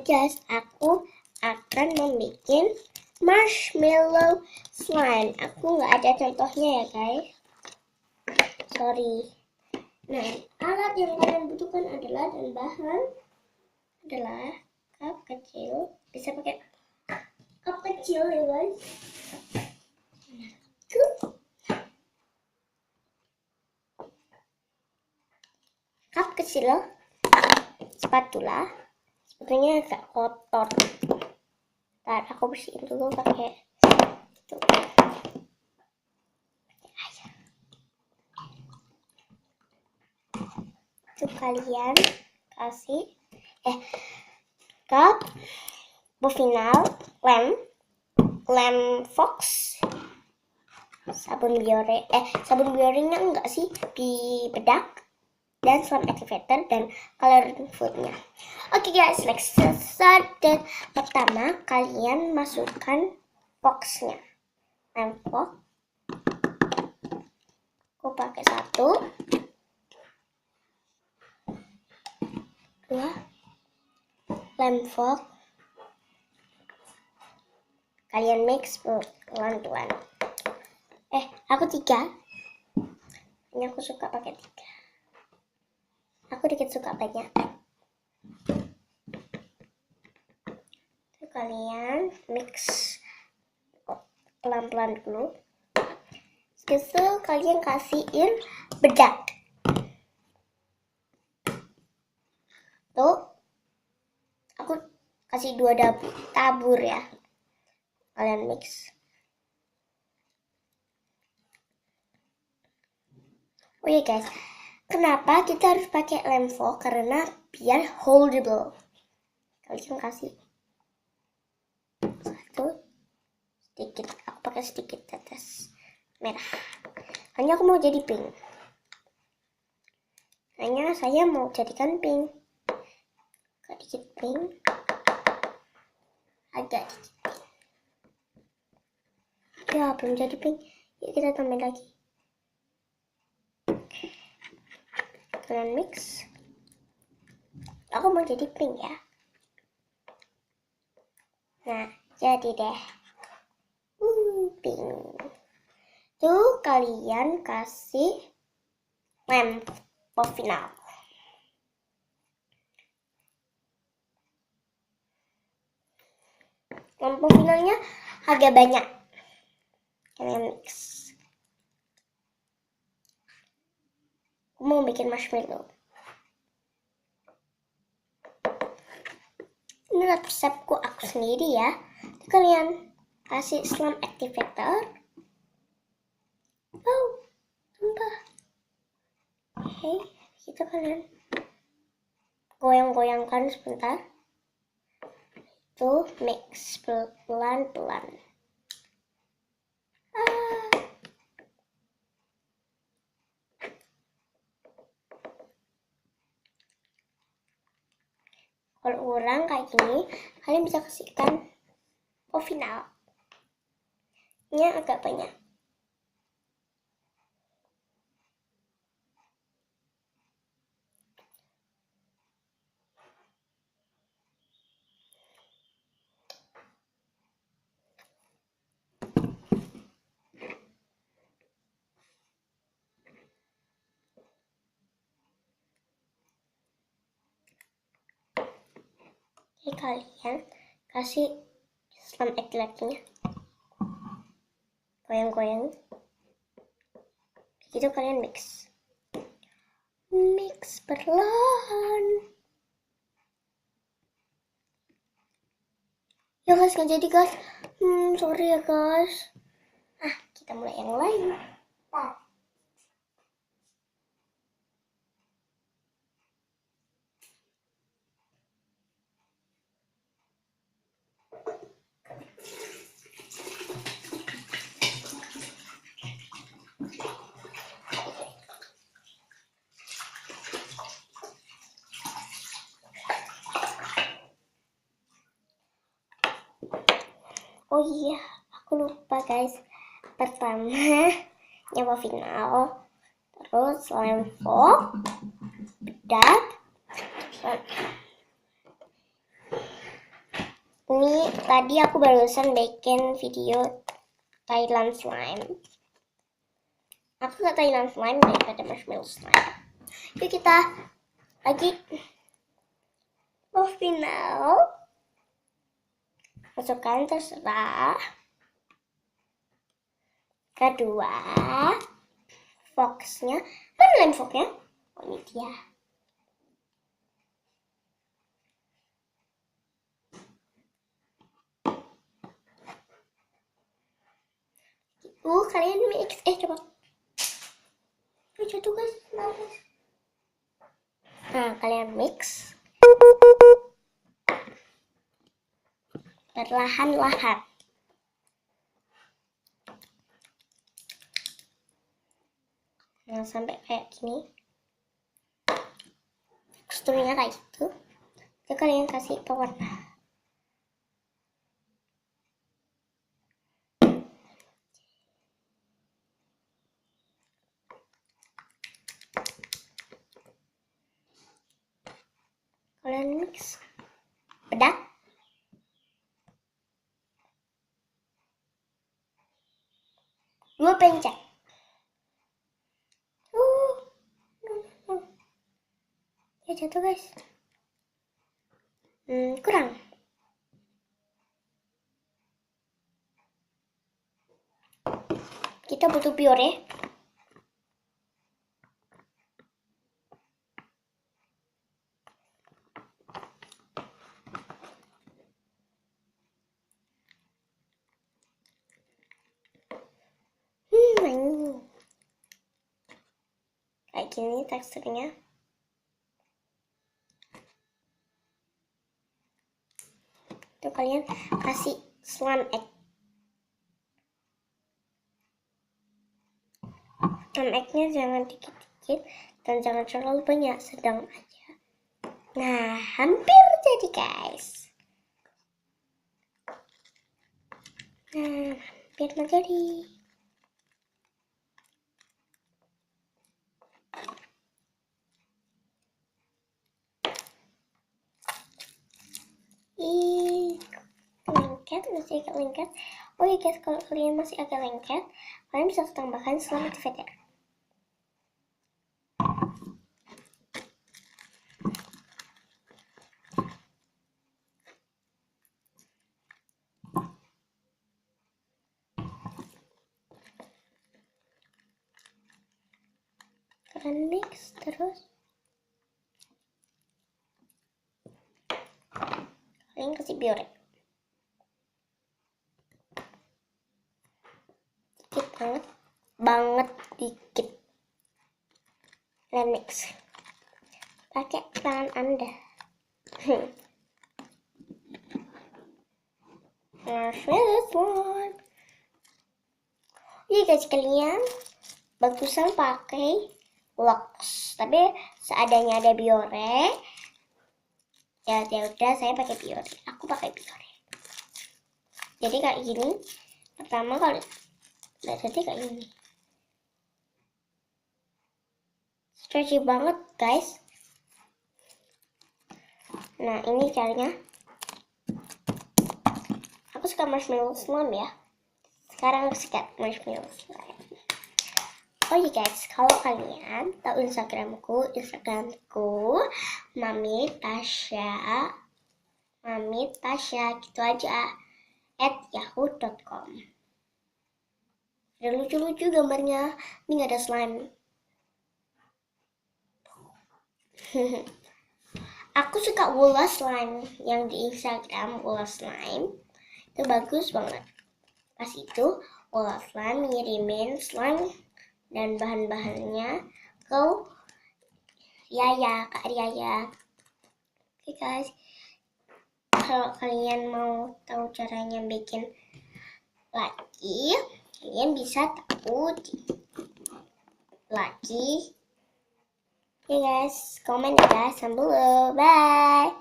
guys, aku akan membuat marshmallow slime. Aku nggak ada contohnya ya guys, sorry. Nah, alat yang kalian butuhkan adalah dan bahan adalah cup kecil, bisa pakai cup kecil ya guys. Cup kecil, spatula, sepertinya agak kotor. Ntar aku bersihin dulu pakai itu. Itu kalian kasih cup, bovinal, lem fox, sabun biorenya enggak sih, di bedak, dan slime activator dan coloring foodnya. Oke guys, let's start. Dan pertama kalian masukkan foxnya, lem fox. Aku pakai 1, 2 lem fox. Kalian mix pelan-pelan. Aku 3. Ini aku suka pakai 3. Aku dikit suka banyak. Kalian mix pelan-pelan dulu. Setelah kalian kasihin bedak. Tuh, aku kasih 2 tabur ya. Kalian mix. Oh ya guys, kenapa kita harus pakai lem foil? Karena biar holdable. Kalian kasih 1 sedikit. Aku pakai sedikit tetes merah. Hanya aku mau jadi pink. Hanya saya mau jadikan pink. Sedikit pink. Agak dikit pink. Ya, belum jadi pink. Yuk kita tambah lagi. Kalian mix. Aku mau jadi pink ya. Nah, jadi deh. Pink. Tuh kalian kasih lem final. Lem finalnya agak banyak. Kalian mix. Aku mau bikin marshmallow. Ini resepku aku sendiri ya. Kalian kasih slime activator. Oh, tumpah. Oke, kita kalian goyang-goyangkan sebentar. Itu mix pelan-pelan. Kalau kurang kayak gini, kalian bisa kasihkan final. Ini agak banyak. Jadi kalian kasih slime activatornya, goyang-goyang. Gitu kalian mix perlahan. Ya guys, nggak jadi guys. Sorry ya guys. Kita mulai yang lain. Oh iya, aku lupa guys. Pertama, nyawa final, terus lem foil, bedak, Ini tadi aku barusan bikin video Thailand slime. Aku suka Thailand slime daripada marshmallow slime. Yuk kita lagi final. Masukkan terserah. Kedua, foxnya. Mana lem foxnya? Oh, ini dia. Kalian mix. Coba. Jatuh guys. Nah, kalian mix. Perlahan-lahan. Nah, sampai kayak gini. Teksturnya kayak gitu. Jadi kalian kasih pewarna. Kalian mix. Pedak. Dua pencet. Ya jatuh guys. Kurang. Kita butuh pure. Kayak gini teksturnya. Itu kalian kasih slime egg. Slime egg-nya jangan dikit-dikit dan jangan terlalu banyak, sedang aja. Nah, hampir jadi guys. Nah, hampir mau jadi. Lengket, masih agak lengket. Oh iya guys, kalau kalian masih agak lengket, kalian bisa tambahkan slime activator. Kalian mix terus. Kalian kasih biore. Dikit banget dikit. Kalian mix. Pakai tangan Anda. Marshmallow slime. Iya guys, kalian bagusan pakai wax, tapi seadanya ada biore. Ya udah, saya pakai biore. Aku pakai biore. Jadi kayak gini. Pertama kalau udah jadi kayak gini. Stretchy banget guys. Nah, ini caranya. Aku suka marshmallow slime ya. Sekarang aku suka marshmallow slime. Oh iya guys, kalau kalian tahu Instagramku Mami Tasya gitu aja @yahoo.com. Ada lucu-lucu gambarnya. Ini nggak ada slime. Aku suka bola slime yang di Instagram, bola slime itu bagus banget. Pas itu bola slime ngirimin slime dan bahan-bahannya ke Kak Yaya. Oke guys, kalau kalian mau tahu caranya bikin lagi, kalian bisa tahu lagi. Oke guys, komen ya guys, sampai dulu, bye.